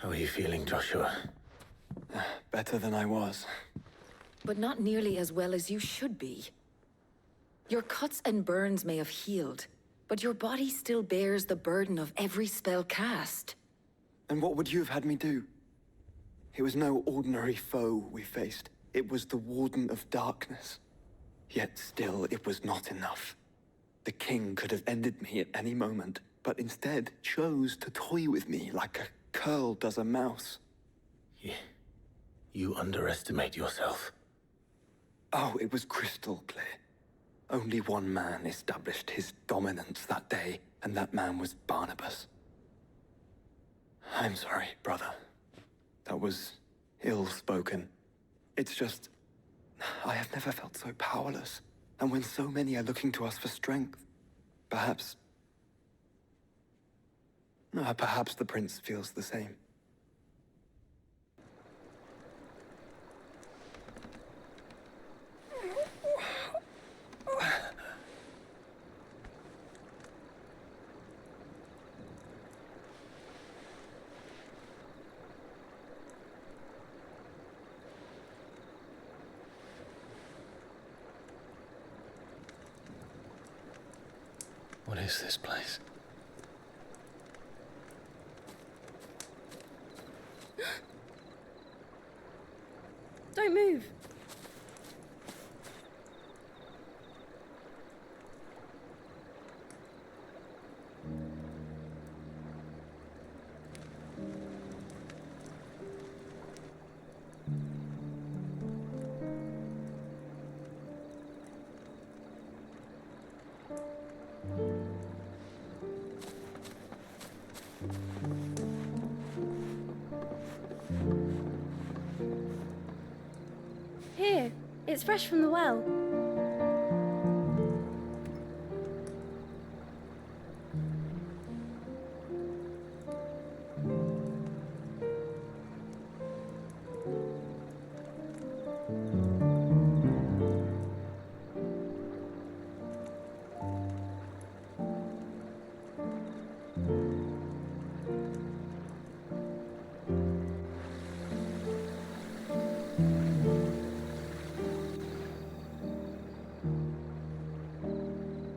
How are you feeling, Joshua? Better than I was. But not nearly as well as you should be. Your cuts and burns may have healed, but your body still bears the burden of every spell cast. And what would you have had me do? It was no ordinary foe we faced. It was the Warden of Darkness. Yet still, it was not enough. The king could have ended me at any moment, but instead chose to toy with me like a curl does a mouse. You underestimate yourself. Oh, it was crystal clear. Only one man established his dominance that day, and that man was Barnabas. I'm sorry, brother. That was ill-spoken. It's just, I have never felt so powerless. And when so many are looking to us for strength, perhaps the prince feels the same. What is this place? Don't move. Here, it's fresh from the well.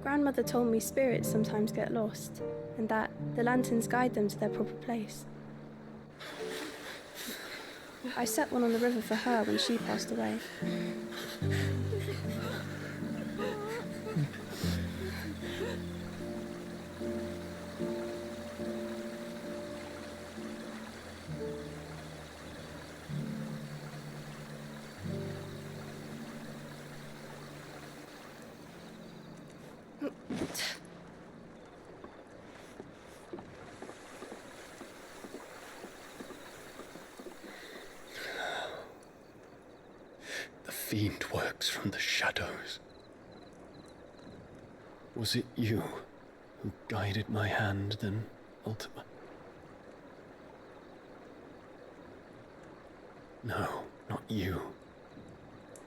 Grandmother told me spirits sometimes get lost, and that the lanterns guide them to their proper place. I set one on the river for her when she passed away. The fiend works from the shadows. Was it you who guided my hand, then ultimately? No, not you.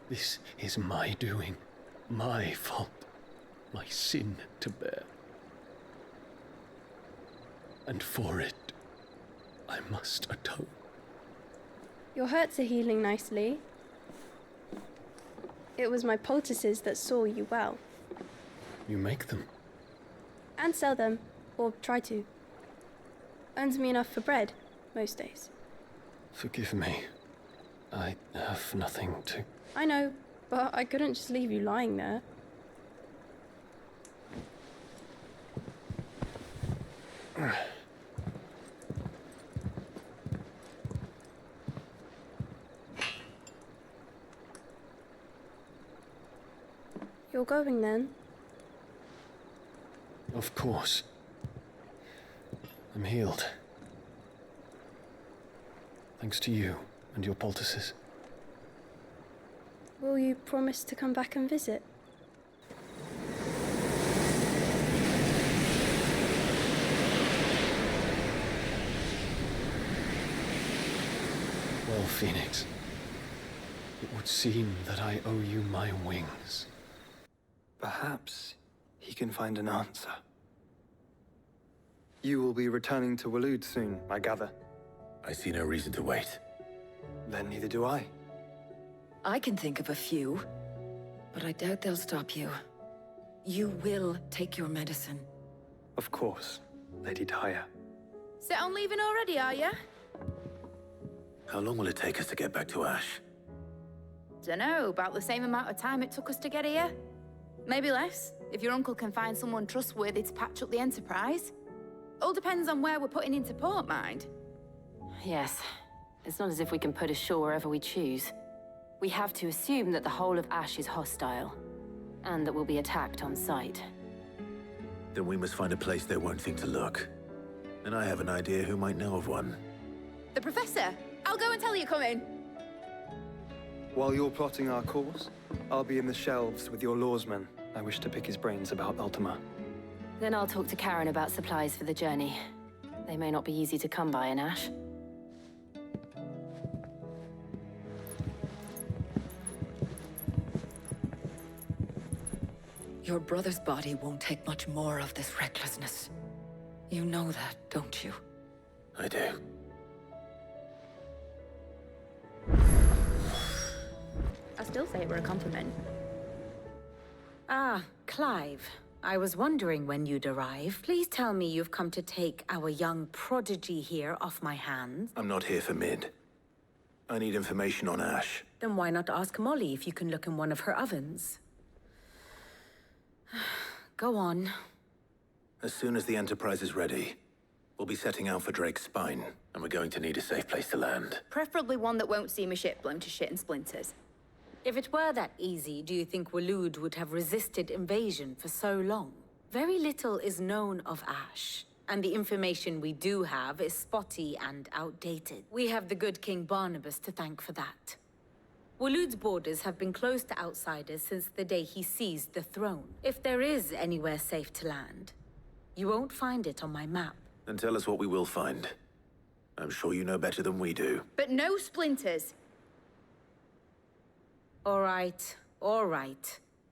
This is my doing, my fault, my sin to bear. And for it, I must atone. Your hurts are healing nicely. It was my poultices that saw you well. You make them? And sell them, or try to. Earns me enough for bread, most days. Forgive me. I have nothing to... I know, but I couldn't just leave you lying there. You're going then? Of course. I'm healed. Thanks to you and your poultices. Will you promise to come back and visit? Well, Phoenix, it would seem that I owe you my wings. Perhaps he can find an answer. You will be returning to Waloed soon, I gather. I see no reason to wait. Then neither do I. I can think of a few, but I doubt they'll stop you. You will take your medicine. Of course, Lady Daya. Set on leaving already, are ya? How long will it take us to get back to Ash? Dunno, about the same amount of time it took us to get here. Maybe less, if your uncle can find someone trustworthy to patch up the Enterprise. All depends on where we're putting into port, mind. Yes. It's not as if we can put ashore wherever we choose. We have to assume that the whole of Ash is hostile, and that we'll be attacked on sight. Then we must find a place they won't think to look. And I have an idea who might know of one. The Professor! I'll go and tell you come in. While you're plotting our course, I'll be in the shelves with your lawsman. I wish to pick his brains about Ultima. Then I'll talk to Karen about supplies for the journey. They may not be easy to come by in Ash. Your brother's body won't take much more of this recklessness. You know that, don't you? I do. I still say it were a compliment. Ah, Clive. I was wondering when you'd arrive. Please tell me you've come to take our young prodigy here off my hands. I'm not here for Mid. I need information on Ash. Then why not ask Molly if you can look in one of her ovens? Go on. As soon as the Enterprise is ready, we'll be setting out for Drake's Spine, and we're going to need a safe place to land. Preferably one that won't see my ship blown to shit and splinters. If it were that easy, do you think Waloed would have resisted invasion for so long? Very little is known of Ash, and the information we do have is spotty and outdated. We have the good King Barnabas to thank for that. Waloed's borders have been closed to outsiders since the day he seized the throne. If there is anywhere safe to land, you won't find it on my map. Then tell us what we will find. I'm sure you know better than we do. But no splinters. All right.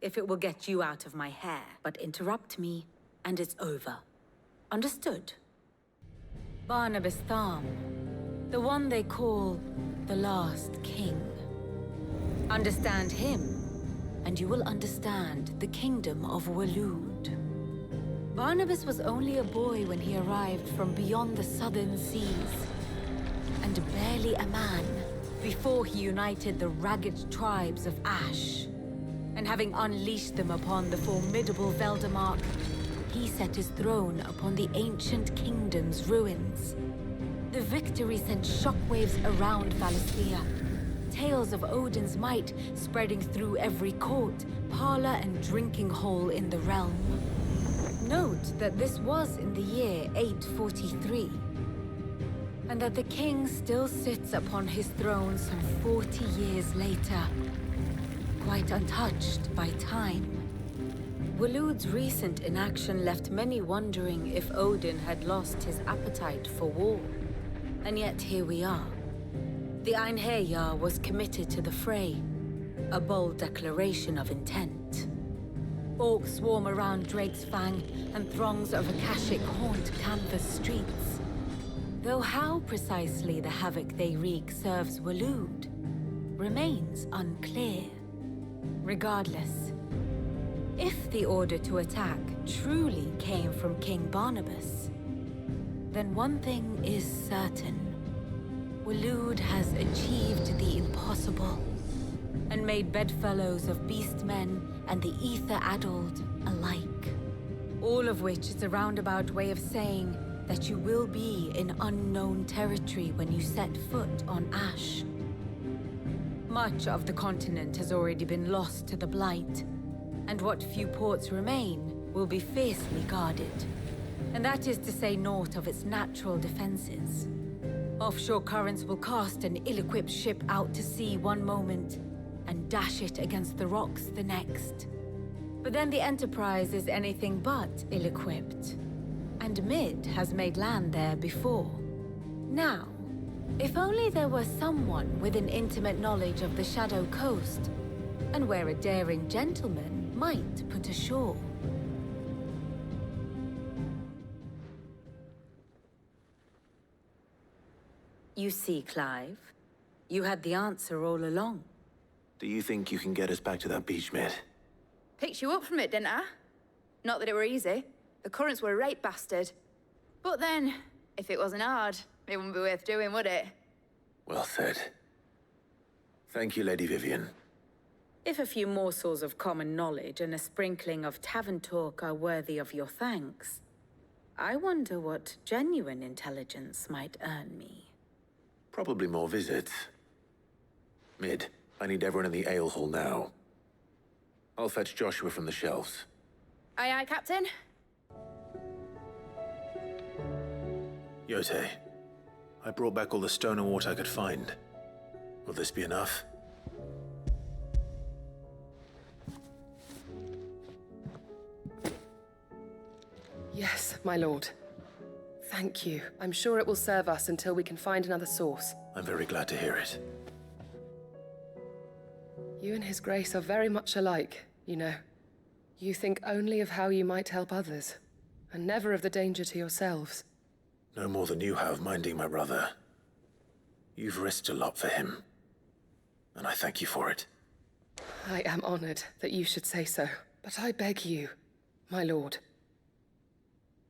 If it will get you out of my hair. But interrupt me, and it's over. Understood? Barnabas Tharm. The one they call the Last King. Understand him, and you will understand the kingdom of Waloed. Barnabas was only a boy when he arrived from beyond the southern seas, and barely a man before he united the ragged tribes of Ash. And having unleashed them upon the formidable Veldamark, he set his throne upon the ancient kingdom's ruins. The victory sent shockwaves around Valisthea. Tales of Odin's might spreading through every court, parlor, and drinking hole in the realm. Note that this was in the year 843, and that the king still sits upon his throne some 40 years later, quite untouched by time. Waloed's recent inaction left many wondering if Odin had lost his appetite for war. And yet here we are. The Einherjar was committed to the fray, a bold declaration of intent. Orcs swarm around Drake's Fang, and throngs of Akashic haunt canvas streets. Though how precisely the havoc they wreak serves Waloed remains unclear. Regardless, if the order to attack truly came from King Barnabas, then one thing is certain. Waloed has achieved the impossible, and made bedfellows of beastmen and the ether-addled alike. All of which is a roundabout way of saying that you will be in unknown territory when you set foot on Ash. Much of the continent has already been lost to the Blight, and what few ports remain will be fiercely guarded. And that is to say naught of its natural defenses. Offshore currents will cast an ill-equipped ship out to sea one moment, and dash it against the rocks the next. But then the Enterprise is anything but ill-equipped, and Mid has made land there before. Now, if only there were someone with an intimate knowledge of the Shadow Coast, and where a daring gentleman might put ashore. You see, Clive, you had the answer all along. Do you think you can get us back to that beach, mate? Picked you up from it, didn't I? Not that it were easy. The currents were a right bastard. But then, if it wasn't hard, it wouldn't be worth doing, would it? Well said. Thank you, Lady Vivian. If a few morsels of common knowledge and a sprinkling of tavern talk are worthy of your thanks, I wonder what genuine intelligence might earn me. Probably more visits. Mid, I need everyone in the ale hall now. I'll fetch Joshua from the shelves. Aye, aye, Captain. Yote, I brought back all the stone and water I could find. Will this be enough? Yes, my lord. Thank you. I'm sure it will serve us until we can find another source. I'm very glad to hear it. You and His Grace are very much alike, you know. You think only of how you might help others, and never of the danger to yourselves. No more than you have minding my brother. You've risked a lot for him, and I thank you for it. I am honored that you should say so, but I beg you, my lord,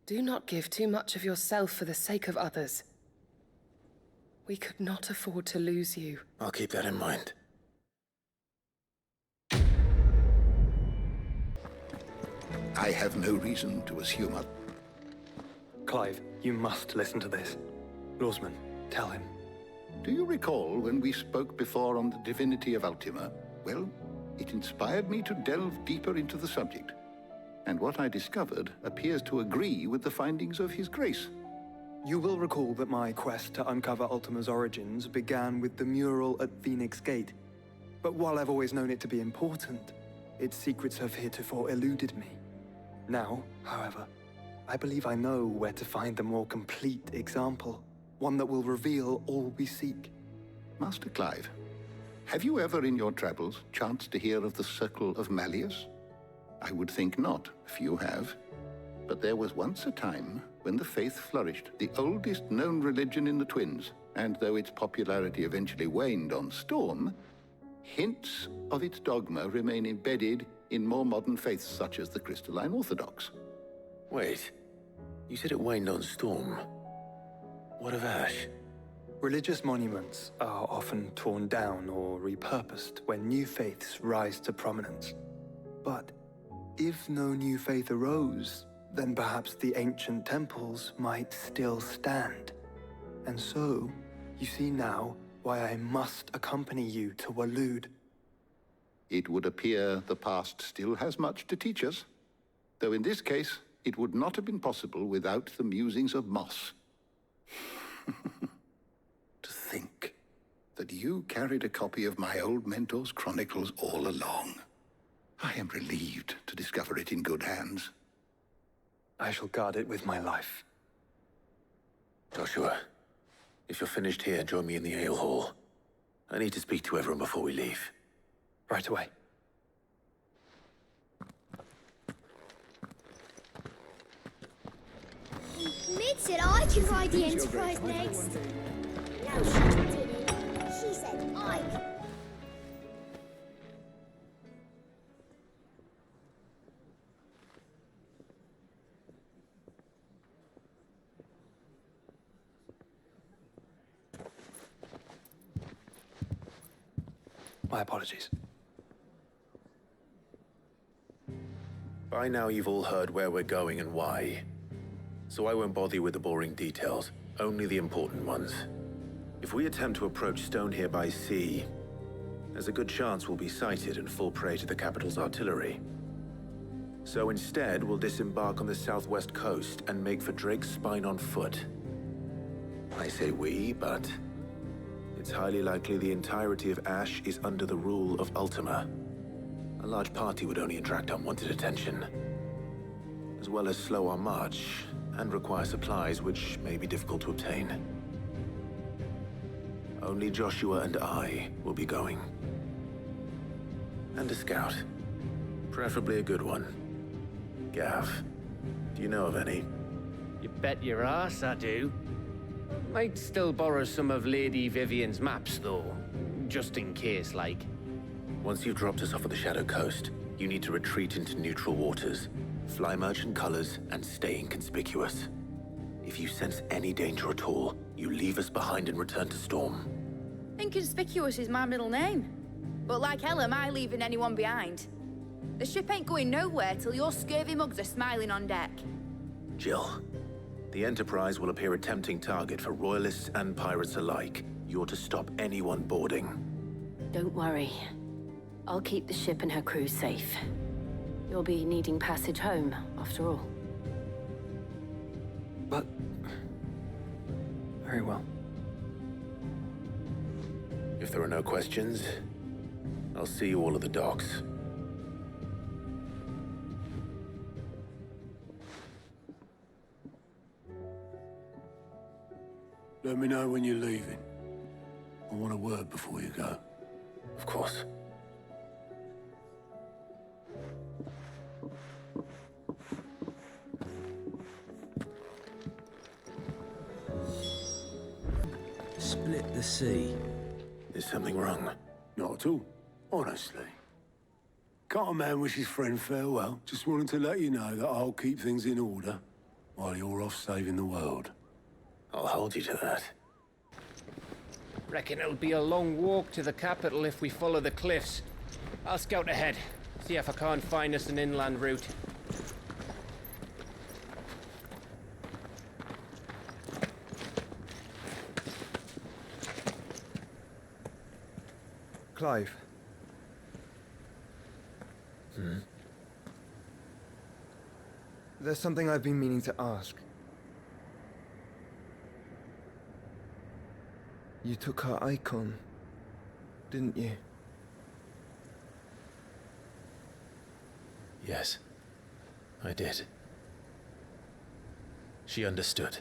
do not give too much of yourself for the sake of others. We could not afford to lose you. I'll keep that in mind. I have no reason to assume Clive, you must listen to this. Lawsman, tell him. Do you recall when we spoke before on the divinity of Ultima? Well, it inspired me to delve deeper into the subject. And what I discovered appears to agree with the findings of His Grace. You will recall that my quest to uncover Ultima's origins began with the mural at Phoenix Gate. But while I've always known it to be important, its secrets have heretofore eluded me. Now, however, I believe I know where to find the more complete example, one that will reveal all we seek. Master Clive, have you ever in your travels chanced to hear of the Circle of Malleus? I would think not, if you have. But there was once a time when the faith flourished, the oldest known religion in the Twins, and though its popularity eventually waned on Storm, hints of its dogma remain embedded in more modern faiths such as the Crystalline Orthodox. Wait, you said it waned on Storm. What of Ash? Religious monuments are often torn down or repurposed when new faiths rise to prominence. But if no new faith arose, then perhaps the ancient temples might still stand. And so, you see now why I must accompany you to Waloed. It would appear the past still has much to teach us, though in this case, it would not have been possible without the musings of Moss. To think that you carried a copy of my old mentor's chronicles all along. I am relieved to discover it in good hands. I shall guard it with my life. Joshua, if you're finished here, join me in the ale hall. I need to speak to everyone before we leave. Right away. Mid said I could ride the Enterprise next. No, she didn't. She said I could. My apologies. By now you've all heard where we're going and why. So I won't bother you with the boring details, only the important ones. If we attempt to approach Stone here by sea, there's a good chance we'll be sighted and fall prey to the capital's artillery. So instead, we'll disembark on the southwest coast and make for Drake's Spine on foot. I say we, but it's highly likely the entirety of Ash is under the rule of Ultima. A large party would only attract unwanted attention, as well as slow our march and require supplies which may be difficult to obtain. Only Joshua and I will be going. And a scout. Preferably a good one. Gav, do you know of any? You bet your ass I do. Might still borrow some of Lady Vivian's maps, though. Just in case, like. Once you've dropped us off at the Shadow Coast, you need to retreat into neutral waters, fly merchant colors, and stay inconspicuous. If you sense any danger at all, you leave us behind and return to Storm. Inconspicuous is my middle name. But like hell am I leaving anyone behind. The ship ain't going nowhere till your scurvy mugs are smiling on deck. Jill, the Enterprise will appear a tempting target for royalists and pirates alike. You're to stop anyone boarding. Don't worry. I'll keep the ship and her crew safe. You'll be needing passage home, after all. But... very well. If there are no questions, I'll see you all at the docks. Let me know when you're leaving. I want a word before you go. Of course. Split the sea. Is something wrong? Not at all, honestly. Can't a man wish his friend farewell? Just wanted to let you know that I'll keep things in order while you're off saving the world. I'll hold you to that. Reckon it'll be a long walk to the capital if we follow the cliffs. I'll scout ahead, see if I can't find us an inland route. Clive. There's something I've been meaning to ask. You took her icon, didn't you? Yes, I did. She understood.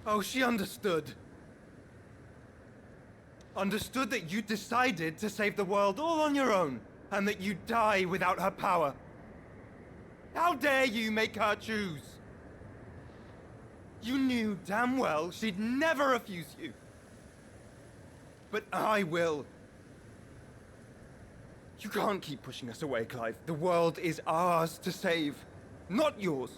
Oh, she understood. Understood that you decided to save the world all on your own, and that you'd die without her power. How dare you make her choose? You knew damn well she'd never refuse you. But I will. You can't keep pushing us away, Clive. The world is ours to save, not yours.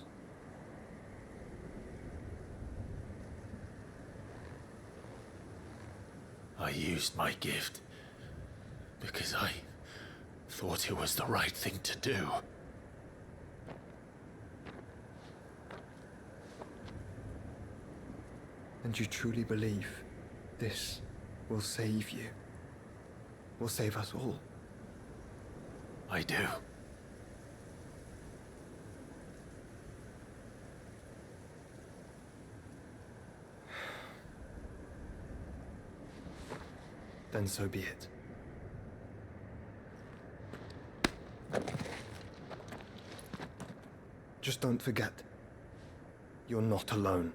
I used my gift because I thought it was the right thing to do. And you truly believe this will save you? Will save us all? I do. Then so be it. Just don't forget, you're not alone.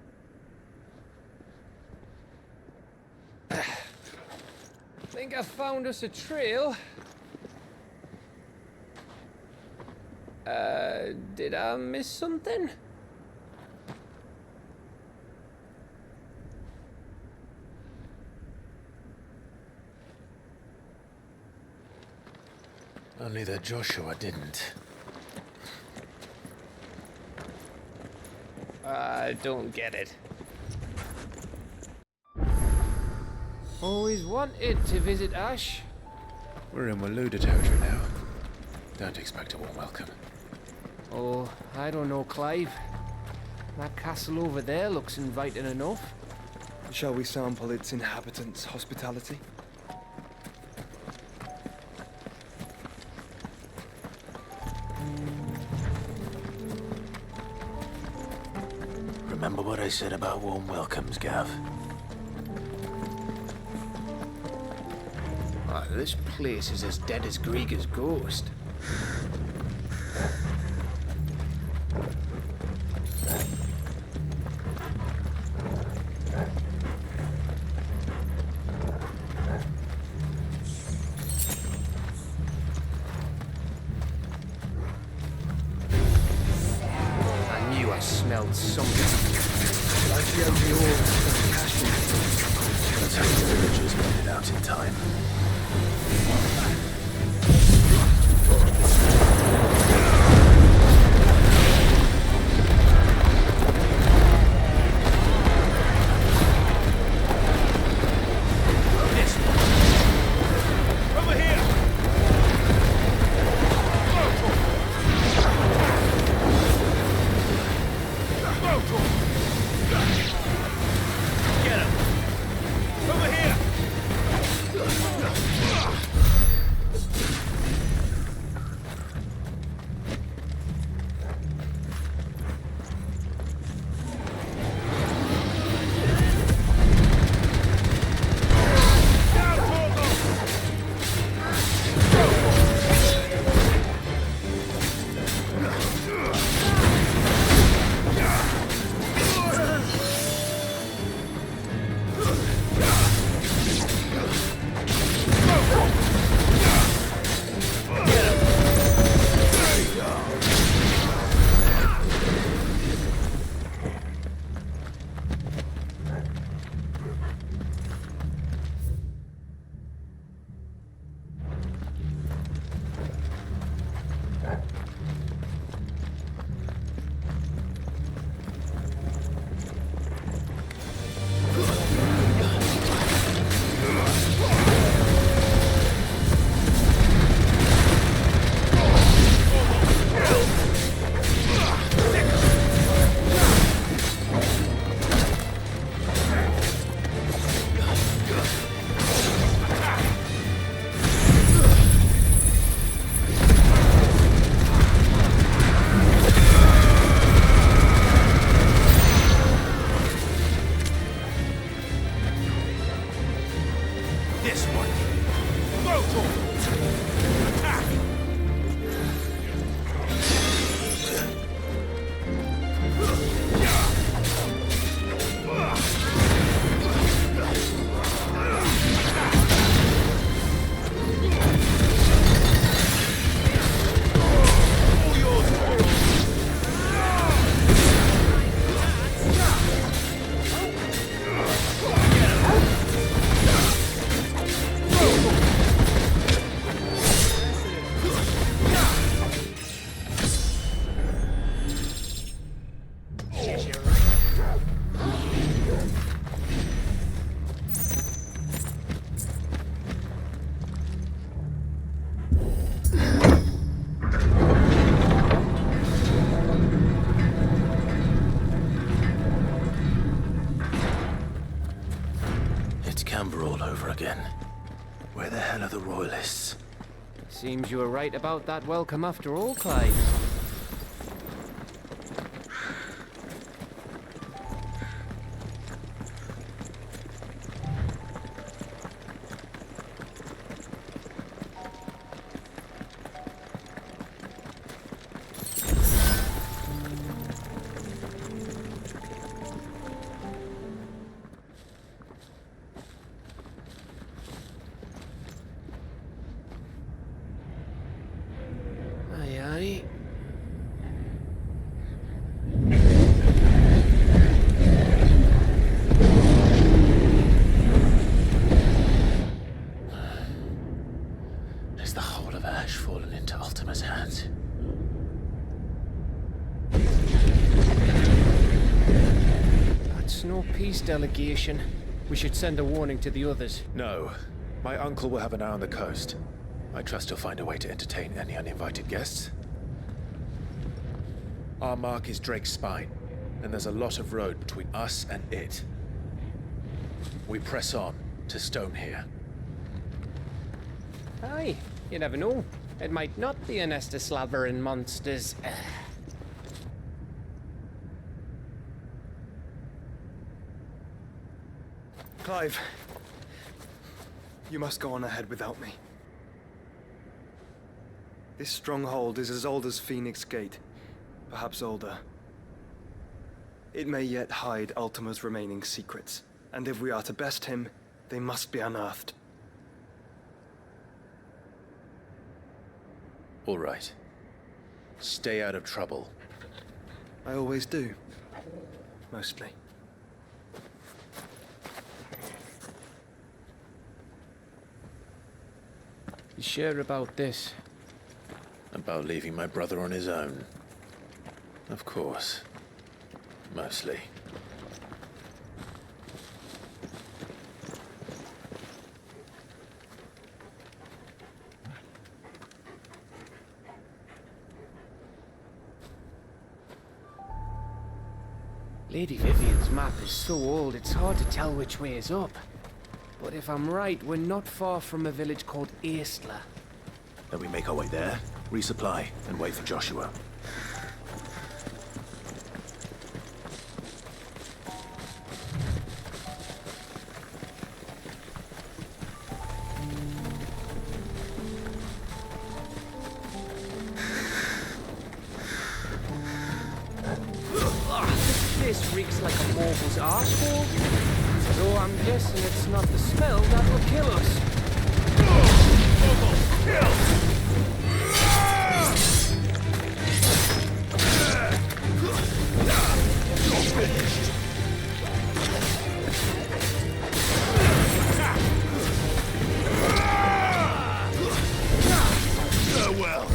Think I found us a trail. Did I miss something? Only that Joshua didn't. I don't get it. Always wanted to visit Ash. We're in Waluda territory now. Don't expect a warm welcome. Oh, I don't know, Clive. That castle over there looks inviting enough. Shall we sample its inhabitants' hospitality? Remember what I said about warm welcomes, Gav? Oh, this place is as dead as Grieger's ghost. want something. Like the only all passion. Let's hope the villagers made it out in time. Where the hell are the royalists? Seems you were right about that welcome after all, Clive. Delegation. We should send a warning to the others. No. My uncle will have an eye on the coast. I trust he'll find a way to entertain any uninvited guests. Our mark is Drake's Spine, and there's a lot of road between us and it. We press on to Stone here. Aye, you never know. It might not be a nest of slavering monsters. Clive, you must go on ahead without me. This stronghold is as old as Phoenix Gate, perhaps older. It may yet hide Ultima's remaining secrets, and if we are to best him, they must be unearthed. All right. Stay out of trouble. I always do. mostly. You sure about this? About leaving my brother on his own? Of course. Mostly. Lady Vivian's map is so old, it's hard to tell which way is up. But if I'm right, we're not far from a village called Aistla. Then we make our way there, resupply, and wait for Joshua. This reeks like a morble's arsehole. Though I'm guessing it's not the smell that will kill us. Farewell.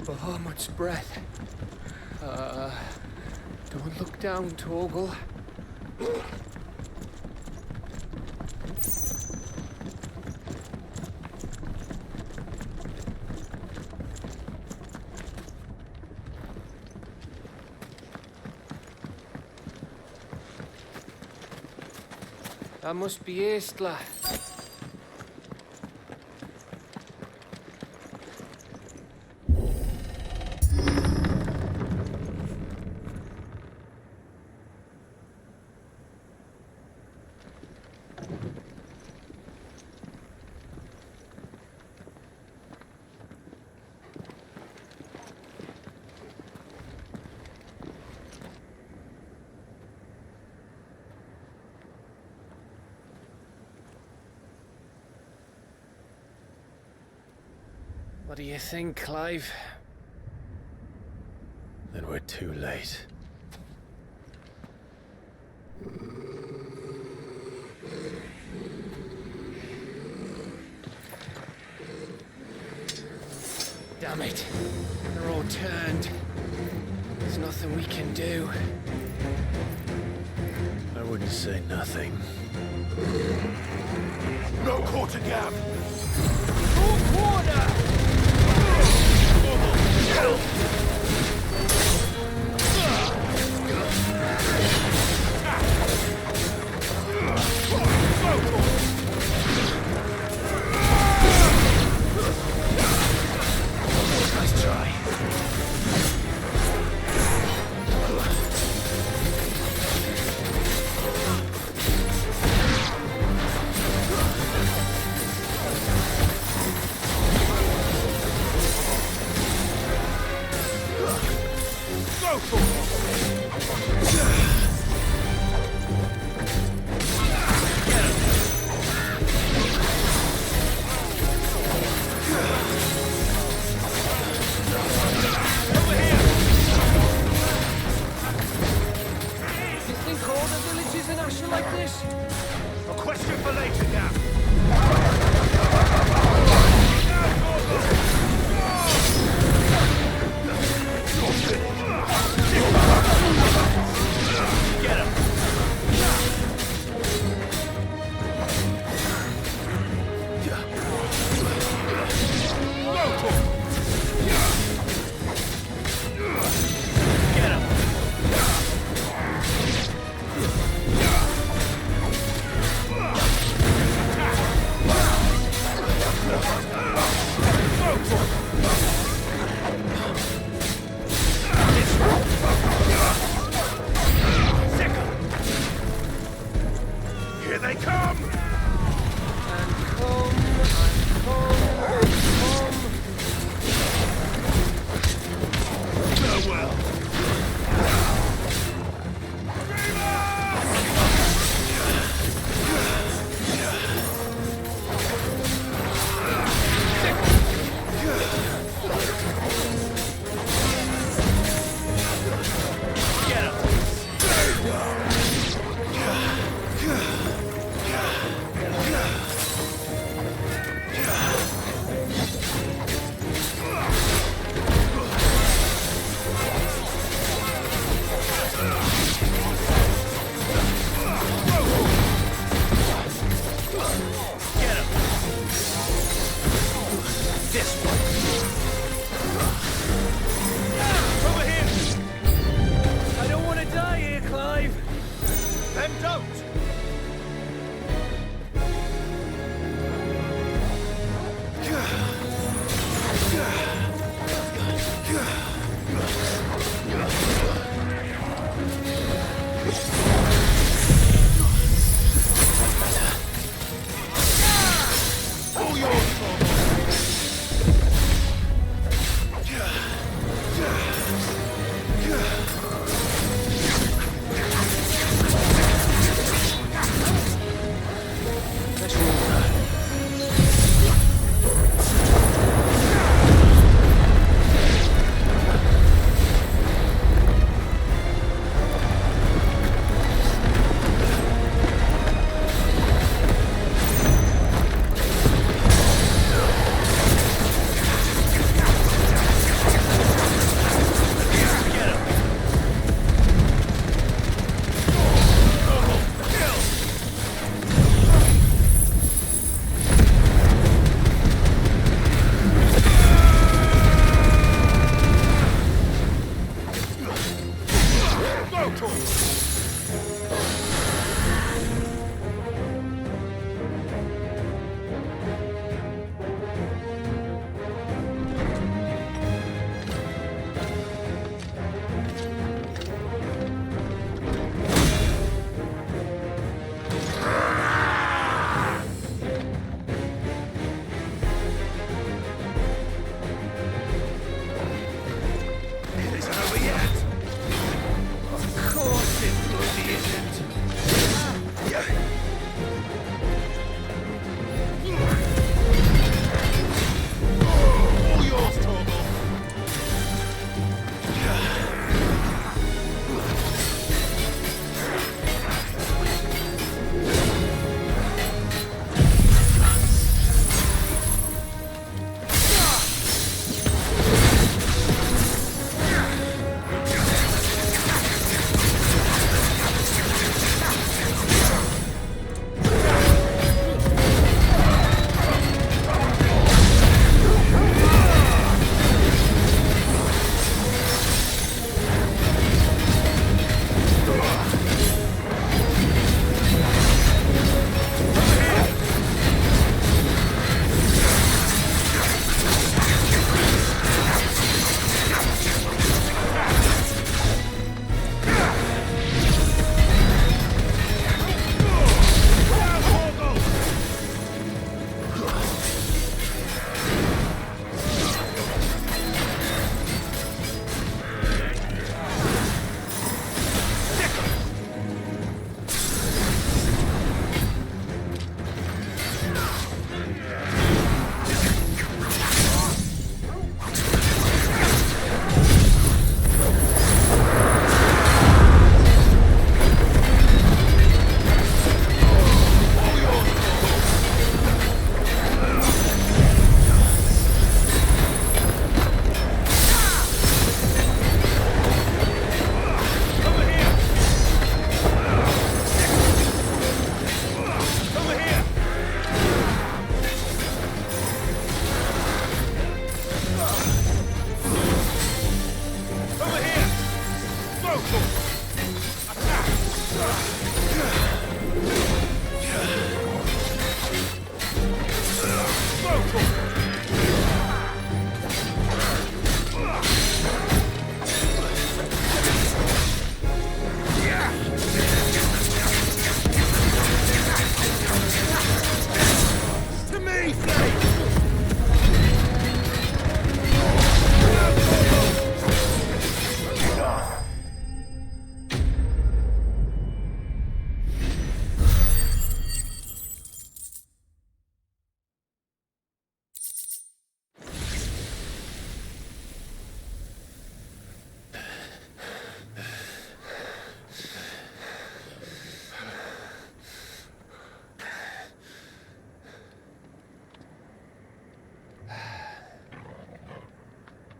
Bahamut's breath. Don't look down, Torgal. That must be Eastla. What do you think, Clive? Then we're too late. Damn it. They're all turned. There's nothing we can do. I wouldn't say nothing. No quarter gap! Full quarter! Nice try.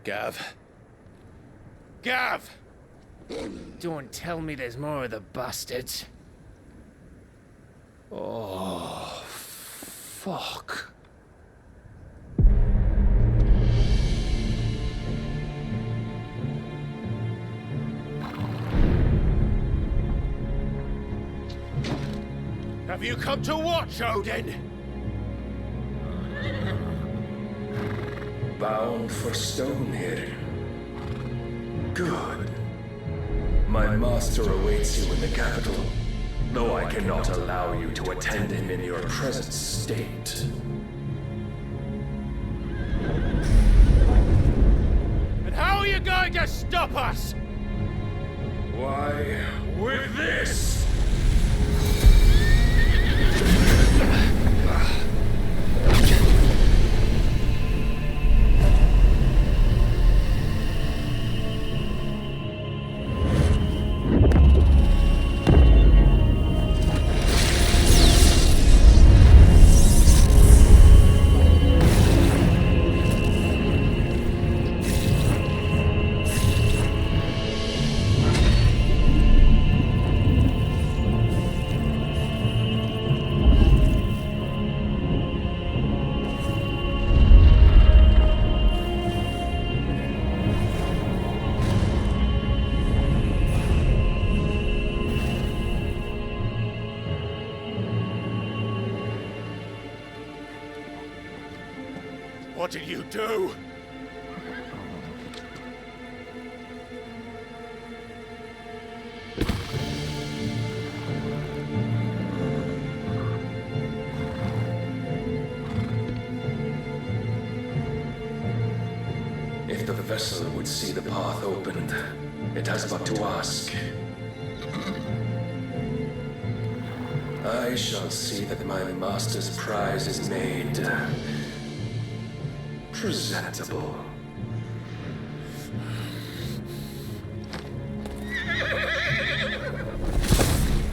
Gav. Gav! Don't tell me there's more of the bastards. Oh, fuck. Have you come to watch, Odin? Bound for Stonehill. Good. My master awaits you in the capital, though I cannot allow you to attend him in your present state. And how are you going to stop us? Why, with this! What did you do? If the vessel would see the path opened, it has but to ask. I shall see that my master's prize is made presentable.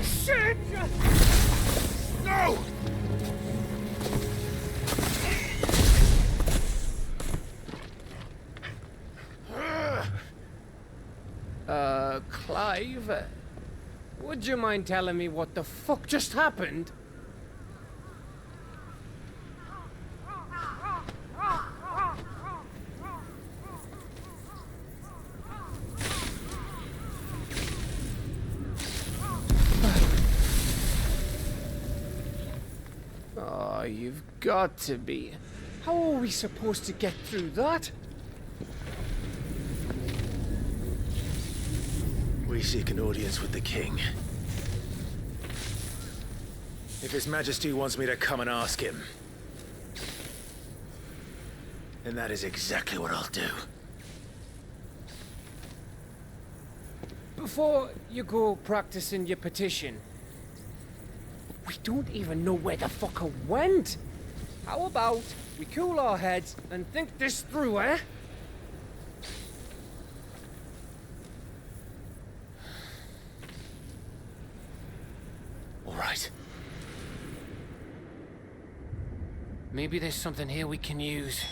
Shit! No! Clive? Would you mind telling me what the fuck just happened? Oh, you've got to be. How are we supposed to get through that? We seek an audience with the king. If His Majesty wants me to come and ask him, then that is exactly what I'll do. Before you go practicing your petition, we don't even know where the fucker went. How about we cool our heads and think this through, eh? All right. Maybe there's something here we can use.